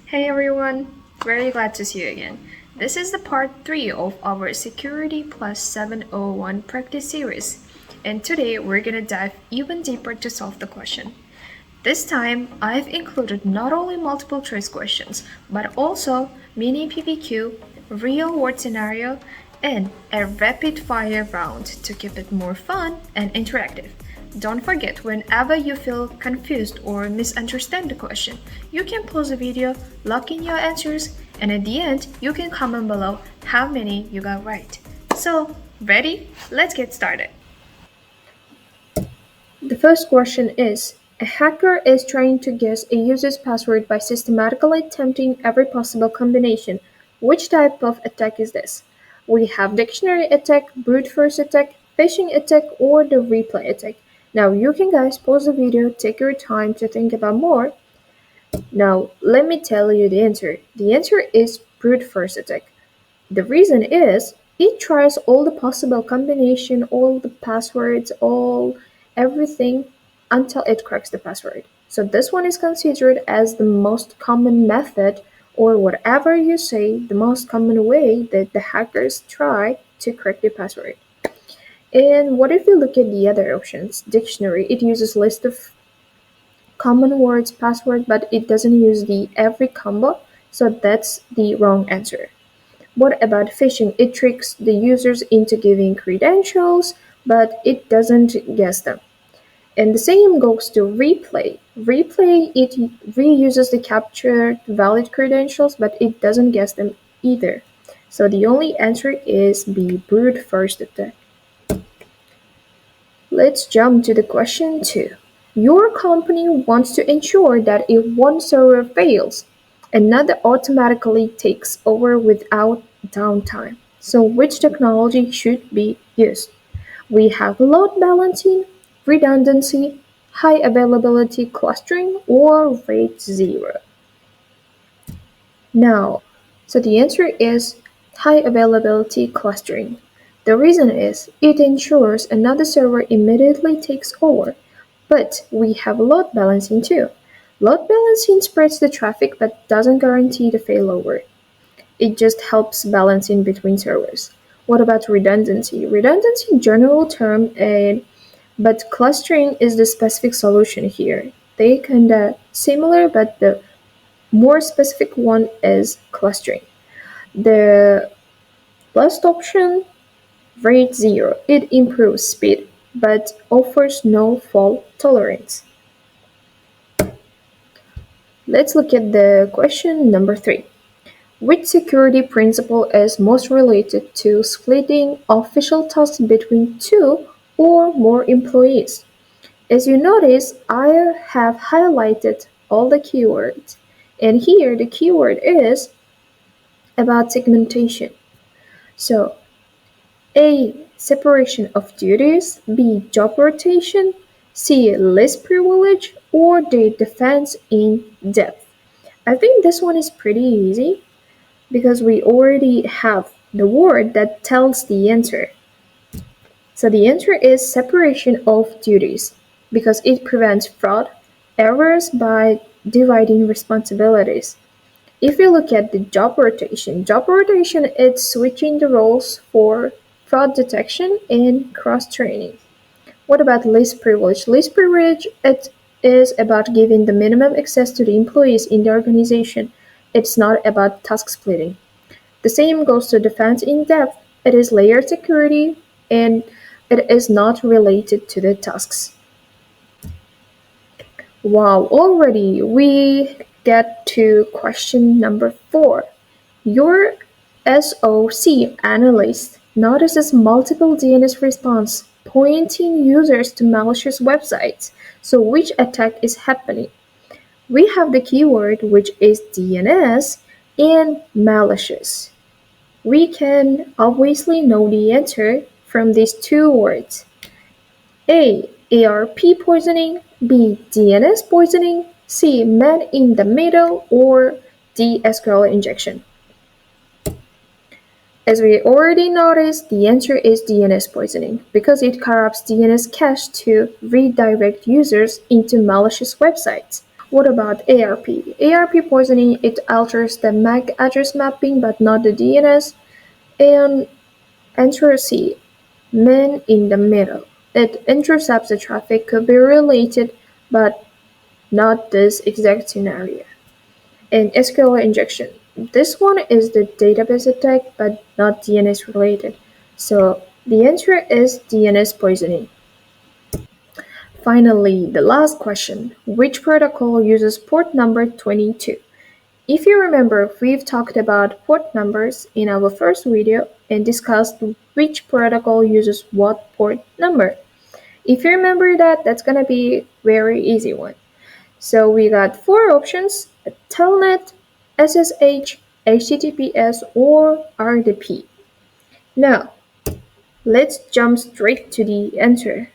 Hey everyone, very glad to see you again. This is the part 3 of our Security Plus 701 practice series, and today we're gonna dive even deeper to solve the question. This time, I've included not only multiple choice questions, but also mini PPQ, real world scenario, and a rapid fire round to keep it more fun and interactive. Don't forget, whenever you feel confused or misunderstand the question, you can pause the video, lock in your answers, and at the end, you can comment below how many you got right. So, ready? Let's get started. The first question is, a hacker is trying to guess a user's password by systematically attempting every possible combination. Which type of attack is this? We have dictionary attack, brute force attack, phishing attack, or the replay attack. Now you can guys pause the video, take your time to think about more. Now let me tell you the answer. The answer is brute force attack. The reason is it tries all the possible combination, all the passwords, all everything until it cracks the password. So this one is considered as the most common method, or whatever you say, the most common way that the hackers try to crack the password. And what if you look at the other options? Dictionary, it uses list of common words, password, but it doesn't use the every combo, so that's the wrong answer. What about phishing? It tricks the users into giving credentials, but it doesn't guess them. And the same goes to replay. Replay, it reuses the captured valid credentials, but it doesn't guess them either. So the only answer is B, brute force attack. Let's jump to the question 2. Your company wants to ensure that if one server fails, another automatically takes over without downtime. So which technology should be used? We have load balancing, redundancy, high availability clustering, or RAID 0. Now, so the answer is high availability clustering. The reason is it ensures another server immediately takes over, but we have load balancing too. Load balancing spreads the traffic but doesn't guarantee the failover. It just helps balancing between servers. What about redundancy? Redundancy general term, but clustering is the specific solution here. They kinda similar, but the more specific one is clustering. The last option, RAID 0, it improves speed but offers no fault tolerance. Let's look at the question number 3. Which security principle is most related to splitting official tasks between two or more employees? As you notice, I have highlighted all the keywords, and here the keyword is about segmentation. So, A. Separation of duties, B. Job rotation, C. List privilege, or D. Defense in depth. I think this one is pretty easy because we already have the word that tells the answer. So the answer is separation of duties because it prevents fraud, errors by dividing responsibilities. If you look at the job rotation is switching the roles for fraud detection and cross-training. What about least privilege? Least privilege it is about giving the minimum access to the employees in the organization. It's not about task splitting. The same goes to defense in depth. It is layered security and it is not related to the tasks. Wow, already we get to question number 4. Your SOC analyst notices multiple DNS response pointing users to malicious websites. So which attack is happening? We have the keyword which is DNS and malicious. We can obviously know the answer from these two words. A. ARP poisoning, B. DNS poisoning, C. Man in the middle, or D. SQL injection. As we already noticed, the answer is DNS poisoning because it corrupts DNS cache to redirect users into malicious websites. What about ARP? ARP poisoning, it alters the MAC address mapping but not the DNS. And answer C, man in the middle. It intercepts the traffic, could be related, but not this exact scenario. And SQL injection. This one is the database attack, but not DNS related. So the answer is DNS poisoning. Finally, the last question. Which protocol uses port number 22? If you remember, we've talked about port numbers in our first video and discussed which protocol uses what port number. If you remember that, that's gonna be a very easy one. So we got four options: Telnet, SSH, HTTPS, or RDP. Now, let's jump straight to the answer.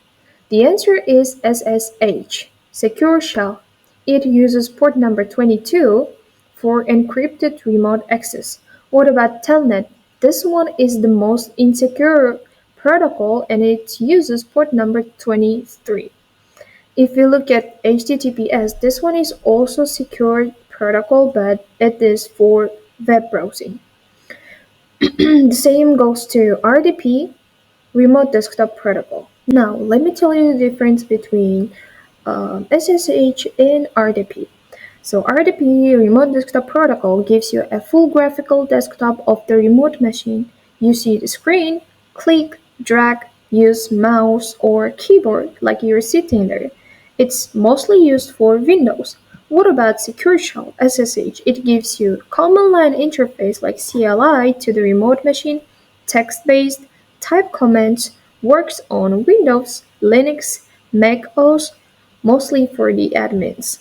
The answer is SSH, Secure Shell. It uses port number 22 for encrypted remote access. What about Telnet? This one is the most insecure protocol and it uses port number 23. If we look at HTTPS, this one is also secure protocol, but it is for web browsing. The same goes to RDP, Remote Desktop Protocol. Now, let me tell you the difference between SSH and RDP. So RDP, Remote Desktop Protocol, gives you a full graphical desktop of the remote machine. You see the screen, click, drag, use mouse or keyboard like you're sitting there. It's mostly used for Windows. What about Secure Shell, SSH? It gives you command line interface like CLI to the remote machine, text-based, type commands, works on Windows, Linux, Mac OS, mostly for the admins.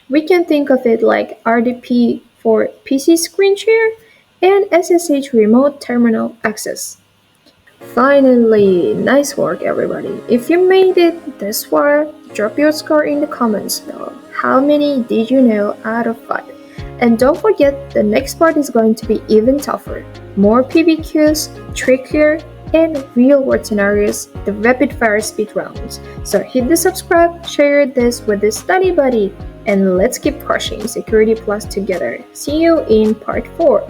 We can think of it like RDP for PC screen share and SSH remote terminal access. Finally, nice work everybody. If you made it this far, drop your score in the comments below. How many did you know out of 5? And don't forget, the next part is going to be even tougher. More PBQs, trickier, and real-world scenarios, the rapid-fire speed rounds. So hit the subscribe, share this with a study buddy, and let's keep crushing Security Plus together. See you in part 4.